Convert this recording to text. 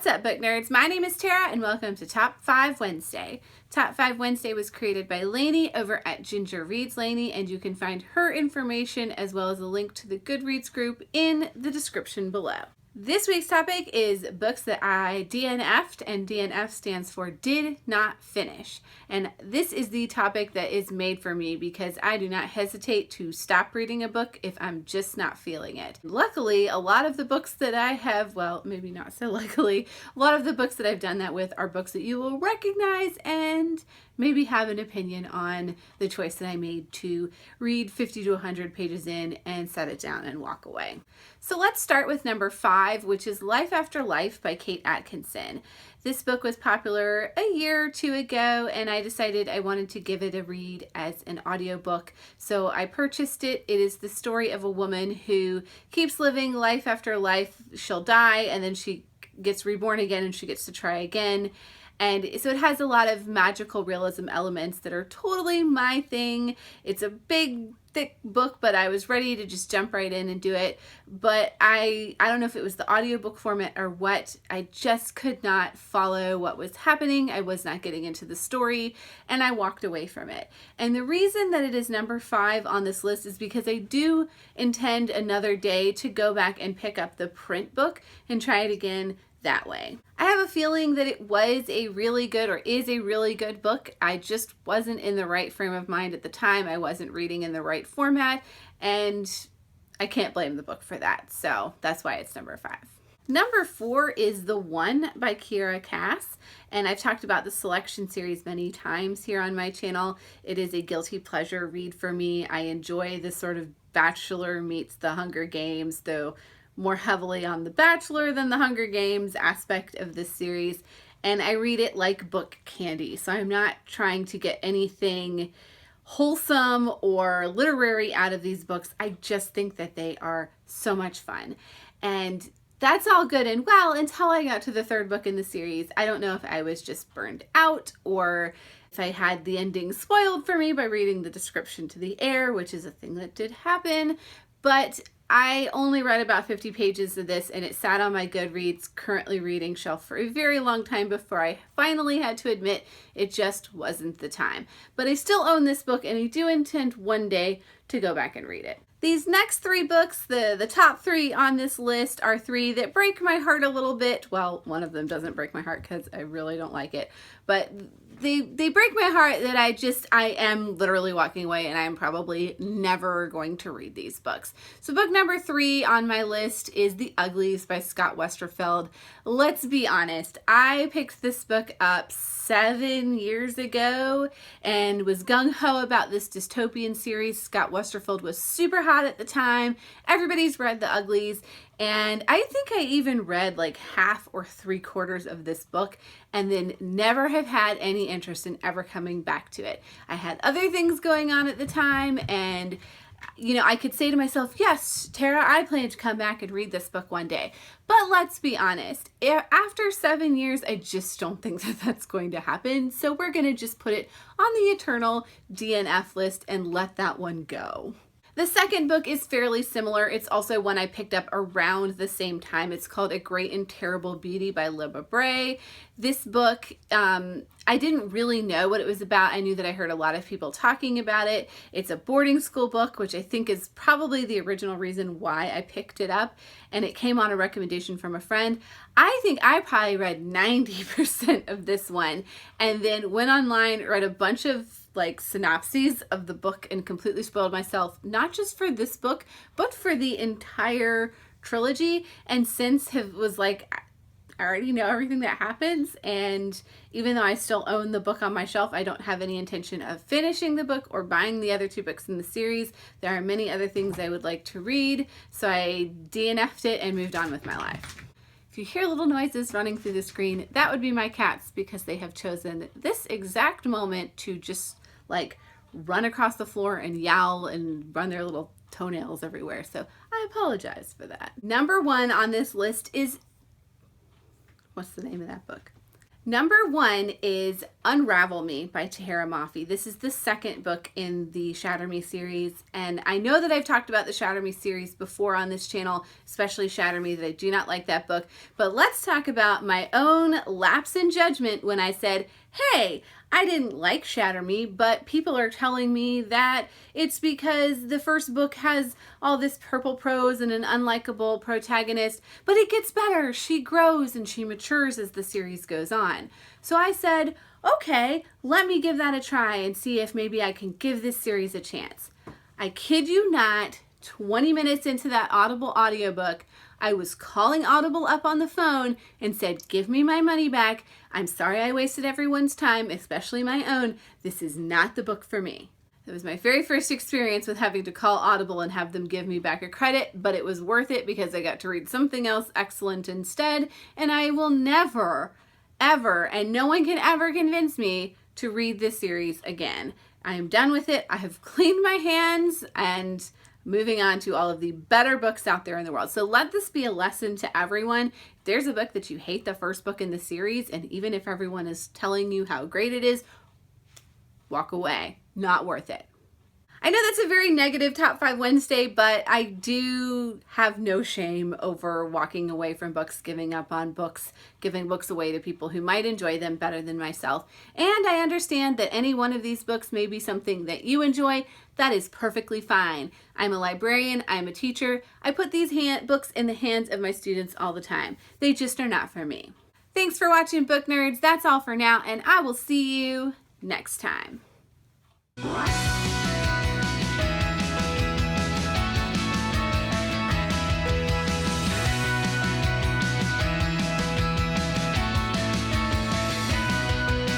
What's up, book nerds? My name is Tara and welcome to Top 5 Wednesday. Top 5 Wednesday was created by Lainey over at Ginger Reads Lainey, and you can find her information as well as a link to the Goodreads group in the description below. This week's topic is books that I DNFed, and DNF stands for did not finish. And this is the topic that is made for me because I do not hesitate to stop reading a book if I'm just not feeling it. Luckily, a lot of the books that I have, well, maybe not so luckily, a lot of the books that I've done that with are books that you will recognize and maybe have an opinion on the choice that I made to read 50 to 100 pages in and set it down and walk away. So let's start with number 5, which is Life After Life by Kate Atkinson. This book was popular a year or two ago, and I decided I wanted to give it a read as an audiobook. So I purchased it. It is the story of a woman who keeps living life after life. She'll die, and then she gets reborn again, and she gets to try again. And so it has a lot of magical realism elements that are totally my thing. It's a big, thick book, but I was ready to just jump right in and do it. But I don't know if it was the audiobook format or what. I just could not follow what was happening. I was not getting into the story, and I walked away from it. And the reason that it is number 5 on this list is because I do intend another day to go back and pick up the print book and try it again that way. I have a feeling that it was a really good or is a really good book. I just wasn't in the right frame of mind at the time. I wasn't reading in the right format, and I can't blame the book for that. So that's why it's number 5. Number 4 is The One by Kiera Cass, and I've talked about the Selection series many times here on my channel. It is a guilty pleasure read for me. I enjoy this sort of Bachelor meets the Hunger Games, though more heavily on the Bachelor than the Hunger Games aspect of this series, and I read it like book candy. So I'm not trying to get anything wholesome or literary out of these books. I just think that they are so much fun. And that's all good and well until I got to the 3rd book in the series. I don't know if I was just burned out or if I had the ending spoiled for me by reading the description to the air, which is a thing that did happen, but I only read about 50 pages of this, and it sat on my Goodreads currently reading shelf for a very long time before I finally had to admit it just wasn't the time. But I still own this book, and I do intend one day to go back and read it. These next 3 books, the top 3 on this list, are 3 that break my heart a little bit. Well, one of them doesn't break my heart because I really don't like it, but they break my heart that I am literally walking away, and I am probably never going to read these books. So book number 3 on my list is The Uglies by Scott Westerfeld. Let's be honest, I picked this book up 7 years ago and was gung-ho about this dystopian series. Scott Westerfeld was super hot at the time. Everybody's read The Uglies, and I think I even read like half or 3/4 of this book and then never have had any interest in ever coming back to it. I had other things going on at the time, and I could say to myself, yes, Tara, I plan to come back and read this book one day. But let's be honest, after 7 years, I just don't think that that's going to happen. So we're going to just put it on the eternal DNF list and let that one go. The 2nd book is fairly similar. It's also one I picked up around the same time. It's called A Great and Terrible Beauty by Libba Bray. This book, I didn't really know what it was about. I knew that I heard a lot of people talking about it. It's a boarding school book, which I think is probably the original reason why I picked it up, and it came on a recommendation from a friend. I think I probably read 90% of this one, and then went online, read a bunch of synopses of the book, and completely spoiled myself, not just for this book, but for the entire trilogy. And since was like, I already know everything that happens, and even though I still own the book on my shelf, I don't have any intention of finishing the book or buying the other 2 books in the series. There are many other things I would like to read, so I DNF'd it and moved on with my life. If you hear little noises running through the screen, that would be my cats, because they have chosen this exact moment to just run across the floor and yowl and run their little toenails everywhere. So I apologize for that. Number 1 on this list is, what's the name of that book? Number 1 is Unravel Me by Tahira Mafi. This is the second book in the Shatter Me series, and I know that I've talked about the Shatter Me series before on this channel, especially Shatter Me, that I do not like that book. But let's talk about my own lapse in judgment when I said, hey, I didn't like Shatter Me, but people are telling me that it's because the first book has all this purple prose and an unlikable protagonist, but it gets better. She grows and she matures as the series goes on. So I said, okay, let me give that a try and see if maybe I can give this series a chance. I kid you not, 20 minutes into that Audible audiobook, I was calling Audible up on the phone and said, give me my money back. I'm sorry I wasted everyone's time, especially my own. This is not the book for me. It was my very first experience with having to call Audible and have them give me back a credit, but it was worth it because I got to read something else excellent instead, and I will never, ever, and no one can ever convince me to read this series again. I am done with it. I have cleaned my hands and moving on to all of the better books out there in the world. So let this be a lesson to everyone. If there's a book that you hate the first book in the series, and even if everyone is telling you how great it is, walk away. Not worth it. I know that's a very negative Top 5 Wednesday, but I do have no shame over walking away from books, giving up on books, giving books away to people who might enjoy them better than myself. And I understand that any one of these books may be something that you enjoy. That is perfectly fine. I'm a librarian, I'm a teacher. I put these books in the hands of my students all the time. They just are not for me. Thanks for watching, Book Nerds. That's all for now, and I will see you next time.